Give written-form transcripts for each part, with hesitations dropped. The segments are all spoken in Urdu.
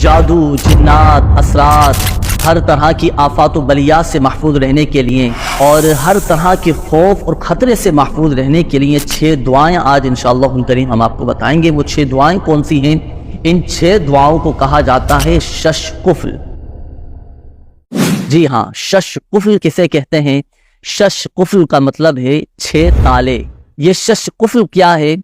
جادو، جنات، اسرار، ہر طرح کی آفات و بلیات سے محفوظ رہنے کے لیے اور ہر طرح کے خوف اور خطرے سے محفوظ رہنے کے لیے 6 دعائیں آج انشاءاللہ الکریم ہم آپ کو بتائیں گے۔ وہ 6 دعائیں کون سی ہیں؟ ان 6 دعاؤں کو کہا جاتا ہے شش قفل۔ جی ہاں، شش قفل کسے کہتے ہیں؟ شش قفل کا مطلب ہے 6 تالے۔ یہ شش قفل کیا ہے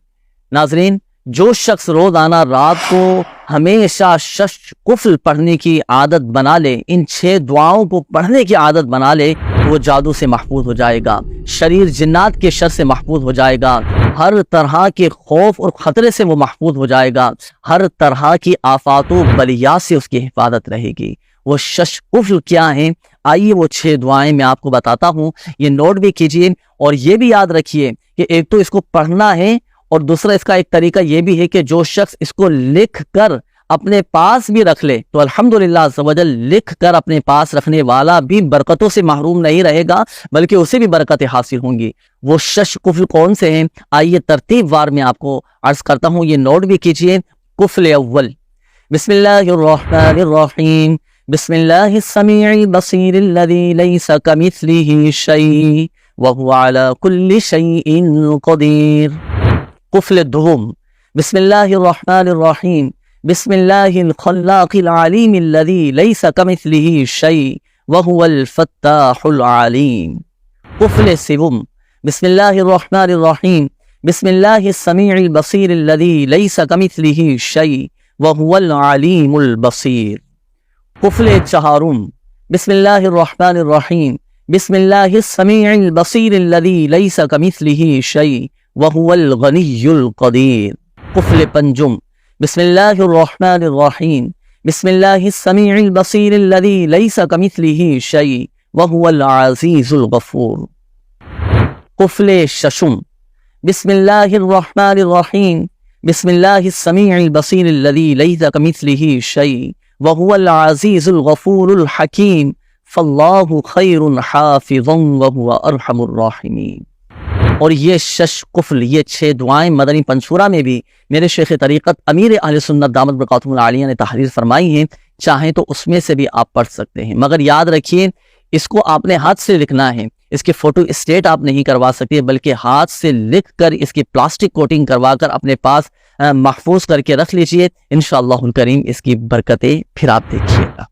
ناظرین؟ جو شخص روزانہ رات کو ہمیشہ شش قفل پڑھنے کی عادت بنا لے، ان 6 دعاؤں کو پڑھنے کی عادت بنا لے، وہ جادو سے محفوظ ہو جائے گا، شریر جنات کے شر سے محفوظ ہو جائے گا، ہر طرح کے خوف اور خطرے سے وہ محفوظ ہو جائے گا، ہر طرح کی آفات و بلیات سے اس کی حفاظت رہے گی۔ وہ شش قفل کیا ہیں؟ آئیے وہ 6 دعائیں میں آپ کو بتاتا ہوں، یہ نوٹ بھی کیجئے اور یہ بھی یاد رکھیے کہ ایک تو اس کو پڑھنا ہے اور دوسرا اس کا ایک طریقہ یہ بھی ہے کہ جو شخص اس کو لکھ کر اپنے پاس بھی رکھ لے تو الحمدللہ عز و جل لکھ کر اپنے پاس رکھنے والا بھی برکتوں سے محروم نہیں رہے گا، بلکہ اسے بھی برکتیں حاصل ہوں گی۔ وہ شش قفل کون سے ہیں؟ آئیے ترتیب وار میں آپ کو عرض کرتا ہوں، یہ نوٹ بھی کیجئے۔ قفل اول، بسم اللہ الرحمن الرحیم، بسم اللہ السمیع البصیر الذی لیس کمثلہ شیء وہو علی کل شیء قدیر۔ قفل دوم، بسم اللہ الرحمن الرحیم، بسم اللہ الخلاق العلیم الذی لیس کمثلہ شیء وہو الفتاح العلیم۔ قفل سوم، بسم اللہ الرحمن الرحیم، بسم اللہ السمیع البصیر الذی لیس کمثلہ شیء وہو العلیم البصیر۔ قفل چہارم، بسم اللہ الرحمن الرحیم، بسم اللہ السمیع البصیر الذی لیس کمثلہ شیء وہو الغنی القدیر۔ قفل پنجم، بسم اللہ الرحمن الرحیم، بسم اللہ السمیع البصیر الذی لیس کمثلہ شیء وہو العزیز الغفور۔ قفل ششم، بسم اللہ الرحمن الرحیم، بسم اللہ السمیع البصیر الذی لیس کمثلہ شیء وہو العزیز الغفور الحکیم فاللہ خیر حافظا وہو ارحم الراحمین۔ اور یہ شش قفل، یہ 6 دعائیں مدنی پنصورہ میں بھی میرے شیخ طریقت امیر اہل سنت دامت برکاتہم العالیہ نے تحریر فرمائی ہیں، چاہیں تو اس میں سے بھی آپ پڑھ سکتے ہیں، مگر یاد رکھیے اس کو آپ نے ہاتھ سے لکھنا ہے، اس کے فوٹو اسٹیٹ آپ نہیں کروا سکتے، بلکہ ہاتھ سے لکھ کر اس کی پلاسٹک کوٹنگ کروا کر اپنے پاس محفوظ کر کے رکھ لیجئے، انشاءاللہ الکریم اس کی برکتیں پھر آپ دیکھیے گا۔